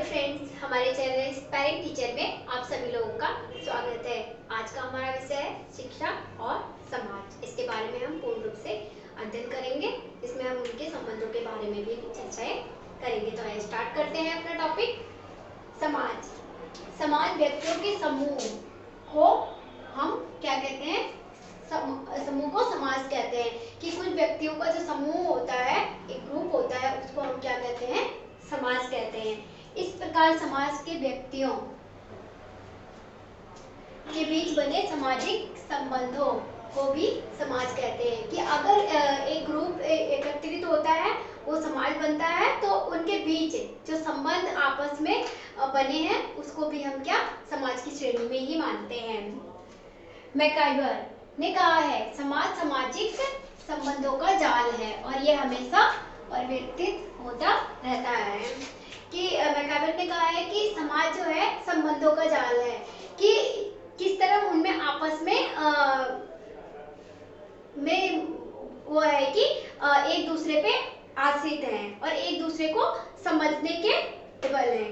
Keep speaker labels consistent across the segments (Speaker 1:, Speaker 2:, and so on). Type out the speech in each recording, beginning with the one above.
Speaker 1: Friends, हमारे channel parent teacher में आप सभी लोगों का स्वागत है। आज का हमारा विषय है शिक्षा और समाज। इसके बारे में हम पूर्ण रूप से अध्ययन करेंगे। इसमें हम उनके संबंधों के बारे में भी चर्चाएं करेंगे। तो आइए स्टार्ट करते हैं अपना टॉपिक। समाज। समाज व्यक्तियों के समूह को हम क्या कहते हैं? समूह को समाज कहते हैं। कि कुछ व्यक्तियों का जो समूह होता है, एक ग्रुप होता है, उसको हम क्या कहते हैं? समाज कहते हैं। इस प्रकार समाज के व्यक्तियों के बीच बने सामाजिक संबंधों को भी समाज कहते हैं। कि अगर एक ग्रुप एकत्रित होता है, वो समाज बनता है, तो उनके बीच जो संबंध आपस में बने हैं, उसको भी हम क्या समाज की श्रेणी में ही मानते हैं। मैकाइवर ने कहा है, समाज सामाजिक संबंधों का जाल है और ये हमेशा परिवर्तित होता रहता है। कि मैकाइवर ने कहा है कि समाज जो है संबंधों का जाल है। कि किस तरह उनमें आपस में वो है कि एक दूसरे पे आश्रित हैं और एक दूसरे को समझने के केबल हैं।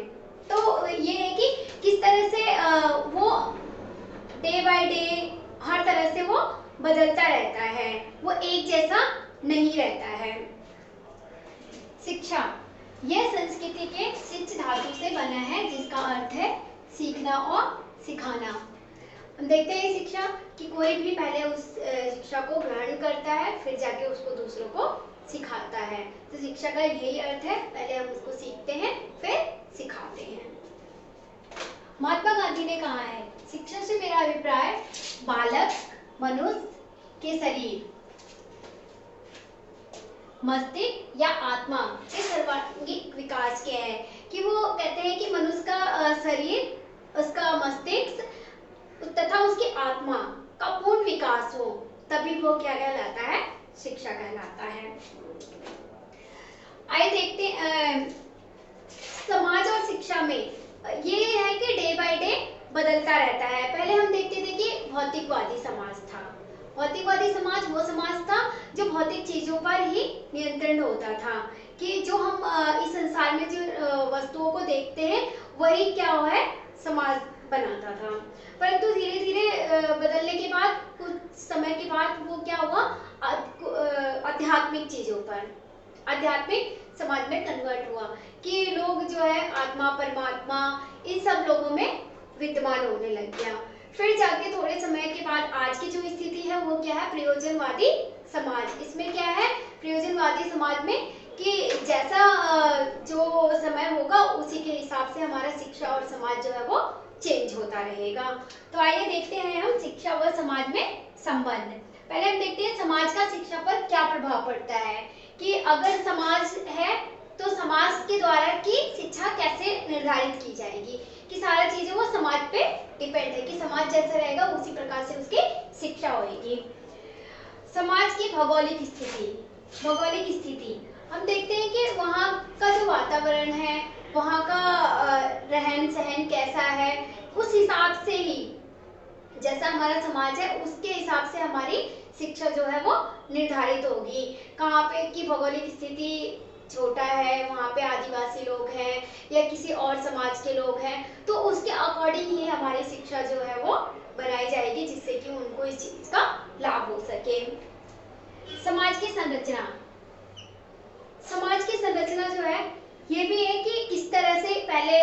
Speaker 1: तो ये है कि किस तरह से वो डे बाय डे हर तरह से वो बदलता रहता है, वो एक जैसा नहीं रहता है। शिक्षा। यह संस्कृति के शिक्ष धातु से बना है, जिसका अर्थ है सीखना और सिखाना। हम देखते हैं शिक्षा कि कोई भी पहले उस शिक्षा को ग्रहण करता है, फिर जाके उसको दूसरों को सिखाता है। तो शिक्षा का यही अर्थ है, पहले हम उसको सीखते हैं, फिर सिखाते हैं। महात्मा गांधी ने कहा है, शिक्षा से मेरा अभिप्राय बालक मनुष्य के शरीर, मस्तिष्क या आत्मा के सर्वांगीण विकास के है। कि वो कहते हैं कि मनुष्य का शरीर, उसका मस्तिष्क तथा उसकी आत्मा का पूर्ण विकास हो, तभी वो क्या कहलाता है? शिक्षा कहलाता है। आइए देखते हैं समाज और शिक्षा में ये है कि डे बाय डे बदलता रहता है। पहले हम देखते थे कि भौतिकवादी समाज था। भौतिकवादी समाज वो समाज था जो भौतिक चीजों पर ही नियंत्रण होता था। कि जो हम इस संसार में जो वस्तुओं को देखते हैं, वही क्या है? समाज बनाता था। परंतु धीरे धीरे बदलने के बाद, कुछ समय के बाद वो क्या हुआ? आध्यात्मिक चीजों पर, आध्यात्मिक समाज में कन्वर्ट हुआ। कि लोग जो है आत्मा परमात्मा इन सब लोगों में विद्यमान होने लग गया। फिर जाके थोड़े समय के बाद आज की जो स्थिति है वो क्या है? प्रयोजनवादी समाज। इसमें क्या है? प्रयोजनवादी समाज में कि जैसा जो समय होगा उसी के हिसाब से हमारा शिक्षा और समाज जो है वो चेंज होता रहेगा। तो आइए देखते हैं हम शिक्षा व समाज में संबंध। पहले हम देखते हैं समाज का शिक्षा पर क्या प्रभाव पड़ता है। कि अगर समाज है तो समाज के द्वारा की शिक्षा कैसे निर्धारित की जाएगी। कि सारा चीजें वो समाज पे डिपेंड है, कि समाज जैसा रहेगा उसी प्रकार से उसकी शिक्षा होगी। समाज की भौगोलिक स्थिति। भौगोलिक स्थिति हम देखते हैं कि वहाँ का जो वातावरण है, वहाँ का रहन सहन कैसा है, उस हिसाब से ही जैसा हमारा समाज है उसके हिसाब से हमारी शिक्षा जो है वो निर्धारित होगी। कहाँ पे की भौगोलिक स्थिति छोटा है, वहाँ पे आदिवासी लोग हैं या किसी और समाज के लोग हैं, तो उसके अकॉर्डिंग ही हमारी शिक्षा जो है वो बनाई जाएगी, जिससे कि उनको इस चीज का लाभ हो सके। समाज की संरचना। समाज की संरचना जो है ये भी है कि किस तरह से पहले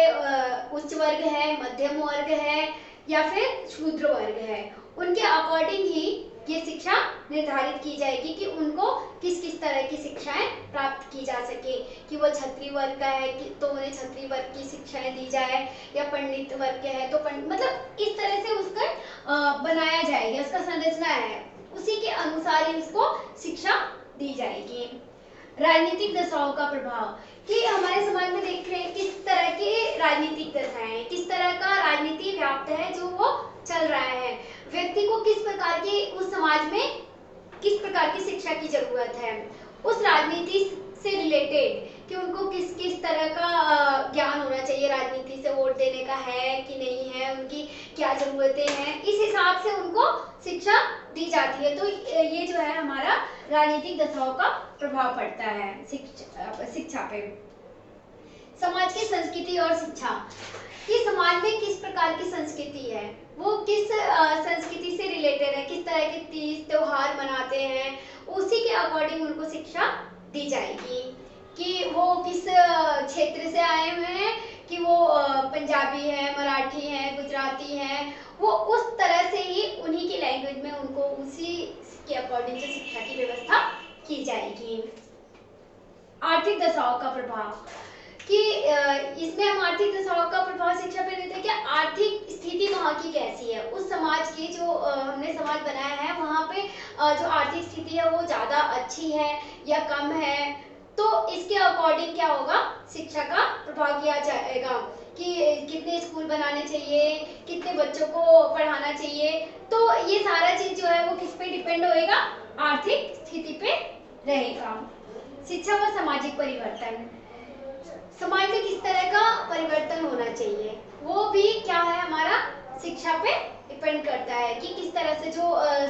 Speaker 1: उच्च वर्ग है, मध्यम वर्ग है या फिर शूद्र वर्ग है, उनके अकॉर्डिंग ही ये शिक्षा निर्धारित की जाएगी कि उनको किस किस तरह की शिक्षाएं प्राप्त की जा सके। कि वो क्षत्रिय वर्ग का है कि तो उन्हें क्षत्रिय वर्ग की शिक्षाएं दी जाए, या पंडित वर्ग के है तो मतलब इस तरह से उसका बनाया जाएगा, उसका संरचना है, उसी के अनुसार ही उसको शिक्षा दी जाएगी। राजनीतिक दशाओं का प्रभाव। कि हमारे समाज में देख रहे हैं किस तरह की राजनीतिक दशाएं, किस तरह का राजनीति व्याप्त है जो वो चल रहा है। व्यक्ति को किस प्रकार की उस समाज में किस प्रकार की शिक्षा की जरूरत है, उस राजनीति से रिलेटेड कि उनको किस किस तरह का ज्ञान होना चाहिए, राजनीति से वोट देने का है कि नहीं है, उनकी क्या जरूरतें हैं, इस हिसाब से उनको शिक्षा दी जाती है। तो ये जो है हमारा राजनीतिक दशाओं का प्रभाव पड़ता है शिक्षा पे। समाज की संस्कृति संस्कृति और शिक्षा, कि समाज में किस प्रकार की संस्कृति है, वो किस संस्कृति से रिलेटेड है, किस तरह के तीज त्योहार मनाते हैं, उसी के अकॉर्डिंग उनको शिक्षा दी जाएगी। कि वो किस क्षेत्र से आए हुए हैं, कि वो पंजाबी है, मराठी है, गुजराती है, वो उस तरह से ही उन्हीं की लैंग्वेज में उनको उसी के अकॉर्डिंग से शिक्षा की व्यवस्था की जाएगी। आर्थिक दशाओं का प्रभाव, कि इसमें हम आर्थिक दशाओं का प्रभाव शिक्षा पे देते हैं कि आर्थिक स्थिति वहाँ की कैसी है, उस समाज की जो हमने समाज बनाया है वहाँ पे जो आर्थिक स्थिति है वो ज़्यादा अच्छी है या कम है, तो इसके अकॉर्डिंग क्या होगा, शिक्षा का प्रभाव किया जाएगा कि कितने स्कूल बनाने चाहिए, कितने बच्चों को पढ़ाना चाहिए। तो ये सारा चीज जो है वो किस पे डिपेंड होएगा, आर्थिक स्थिति पे रहेगा। शिक्षा व सामाजिक परिवर्तन, समाज में किस तरह का परिवर्तन होना चाहिए, वो भी क्या है हमारा शिक्षा पे डिपेंड करता है कि किस तरह से जो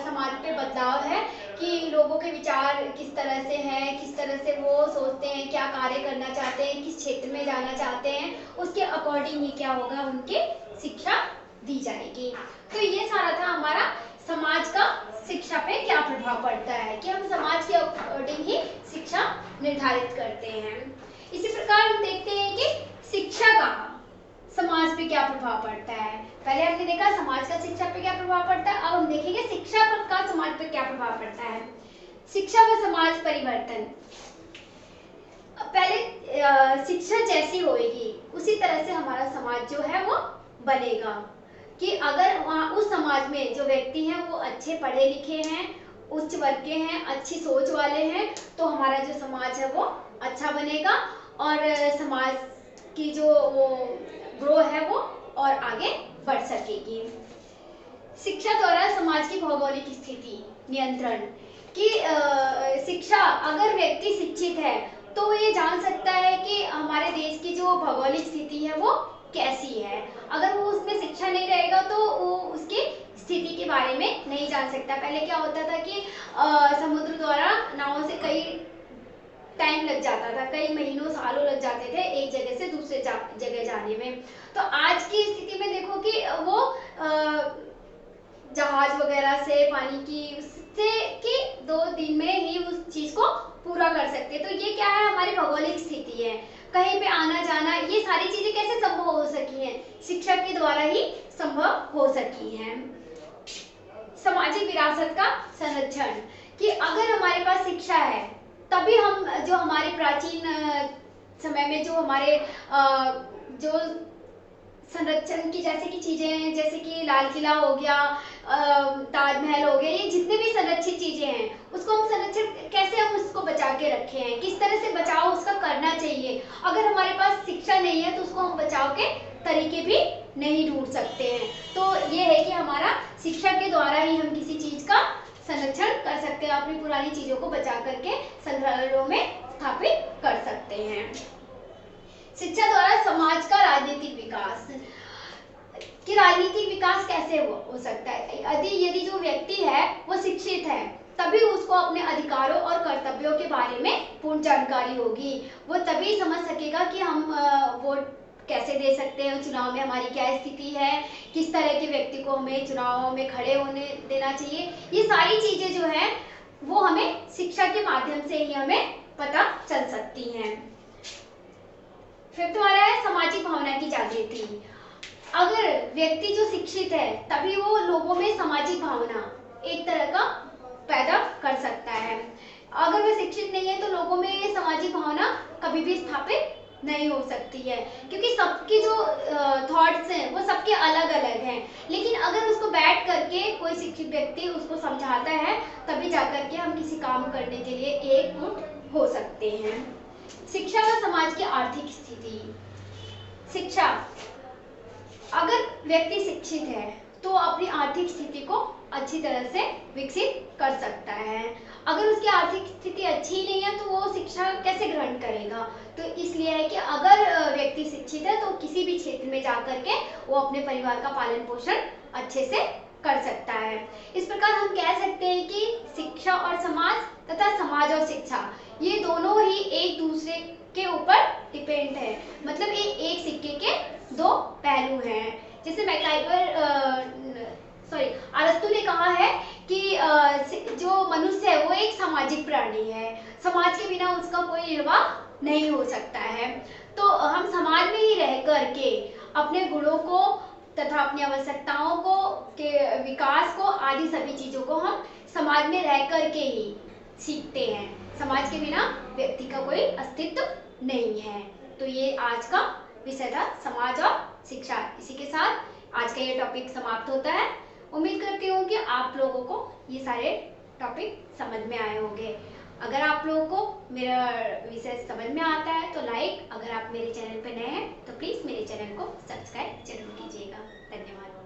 Speaker 1: समाज पे बदलाव है, कि लोगों के विचार किस तरह से हैं, किस तरह से वो सोचते हैं, क्या कार्य करना चाहते हैं, किस क्षेत्र में जाना चाहते हैं, उसके अकॉर्डिंग ही क्या होगा, उनके शिक्षा दी जाएगी। तो ये सारा था हमारा समाज का शिक्षा पे क्या प्रभाव पड़ता है, कि हम समाज के अकॉर्डिंग ही शिक्षा निर्धारित करते हैं। इसी प्रकार हम देखते हैं कि शिक्षा का समाज पे क्या प्रभाव पड़ता है। पहले हमने देखा समाज का शिक्षा पे क्या प्रभाव पड़ता है, अब हम देखेंगे शिक्षा का समाज पे क्या प्रभाव पड़ता है। शिक्षा व समाज परिवर्तन, पहले शिक्षा जैसी होएगी उसी तरह से हमारा समाज जो है वो बनेगा, कि अगर वहाँ उस समाज में जो व्यक्ति हैं वो अच्छे पढ़े लिखे हैं, उच्च वर्ग के हैं, अच्छी सोच वाले हैं, तो हमारा जो समाज है वो अच्छा बनेगा और समाज की जो वो ग्रो है वो और आगे बढ़ सकेगी। शिक्षा द्वारा समाज की भौगोलिक स्थिति नियंत्रण, कि शिक्षा, अगर व्यक्ति शिक्षित है तो वो ये जान सकता है कि हमारे देश की जो भौगोलिक स्थिति है वो कैसी है। अगर वो उसमें शिक्षा नहीं रहेगा तो वो उसकी स्थिति के बारे में नहीं जान सकता। पहले क्या होता था कि समुद्र द्वारा नावों से कई टाइम लग जाता था, कई महीनों सालों लग जाते थे एक जगह से दूसरे जगह जाने में। तो आज की स्थिति में देखो कि वो जहाज वगैरह से, पानी की उससे कि 2 दिन में ही उस चीज को पूरा कर सकते हैं। तो ये क्या है, हमारी भौगोलिक स्थिति है, कहीं पे आना जाना, ये सारी चीजें कैसे संभव हो सकी हैं, शिक्षा के द्वारा ही संभव हो सकी हैं। सामाजिक विरासत का संरक्षण, कि अगर हमारे पास शिक्षा है तभी हम जो हमारे प्राचीन समय में जो हमारे जो संरक्षण की जैसे कि चीजें हैं, जैसे कि लाल किला हो गया, ताजमहल हो गया, ये जितने भी संरक्षित चीजें हैं उसको हम संरक्षण कैसे हम उसको बचा के रखे हैं, किस तरह से बचाव उसका करना चाहिए। अगर हमारे पास शिक्षा नहीं है तो उसको हम बचाव के तरीके भी नहीं ढूंढ सकते हैं। तो ये है कि हमारा शिक्षा के द्वारा ही हम किसी चीज का संरक्षण कर सकते हैं, अपनी पुरानी चीजों को बचा करके संग्रहालयों में स्थापित कर सकते हैं। शिक्षा द्वारा समाज का राजनीतिक विकास, कि राजनीतिक विकास कैसे हो सकता है, यदि जो व्यक्ति है वो शिक्षित है तभी उसको अपने अधिकारों और कर्तव्यों के बारे में पूर्ण जानकारी होगी, वो तभी समझ सकेगा कि हम वोट कैसे दे सकते हैं, चुनाव में हमारी क्या स्थिति है, किस तरह के व्यक्ति को हमें चुनाव में खड़े होने देना चाहिए। ये सारी चीजें जो है वो हमें शिक्षा के माध्यम से ही हमें पता चल सकती हैं। फिर तुम्हारा है सामाजिक भावना की जागृति, अगर व्यक्ति जो शिक्षित है तभी वो लोगों में सामाजिक भावना एक तरह का पैदा कर सकता है। अगर वह शिक्षित नहीं है तो लोगों में ये सामाजिक भावना कभी भी स्थापित नहीं हो सकती है, क्योंकि सबकी जो थॉट्स हैं वो सबके अलग अलग हैं। लेकिन अगर उसको बैठ करके कोई शिक्षित व्यक्ति उसको समझाता है तभी जाकर के हम किसी काम करने के लिए एकजुट हो सकते हैं। शिक्षा व समाज की आर्थिक स्थिति, शिक्षा, अगर व्यक्ति शिक्षित है तो अपनी आर्थिक स्थिति को अच्छी तरह से विकसित कर सकता है। अगर उसकी आर्थिक स्थिति अच्छी नहीं है तो वो शिक्षा कैसे ग्रहण करेगा। तो इसलिए है कि अगर व्यक्ति शिक्षित है तो किसी भी क्षेत्र में जाकर के वो अपने परिवार का पालन पोषण अच्छे से कर सकता है। इस प्रकार हम कह सकते हैं कि शिक्षा और समाज तथा समाज और शिक्षा ये दोनों ही एक दूसरे के ऊपर डिपेंड है, मतलब ये एक सिक्के निर्वाह नहीं हो सकता है। तो हम समाज में ही रह करके अपने गुणों को तथा अपनी आवश्यकताओं को के विकास को आदि सभी चीज़ों को हम समाज में रह करके ही सीखते हैं। समाज के बिना व्यक्ति का कोई अस्तित्व नहीं है। तो ये आज का विषय था, समाज और शिक्षा। इसी के साथ आज का ये टॉपिक समाप्त होता है। उम्मीद करती हूँ कि आप लोगों को ये सारे टॉपिक समझ में आए होंगे। अगर आप लोगों को मेरा विषय समझ में आता है तो लाइक, अगर आप मेरे चैनल पर नए हैं तो प्लीज़ मेरे चैनल को सब्सक्राइब जरूर कीजिएगा। धन्यवाद।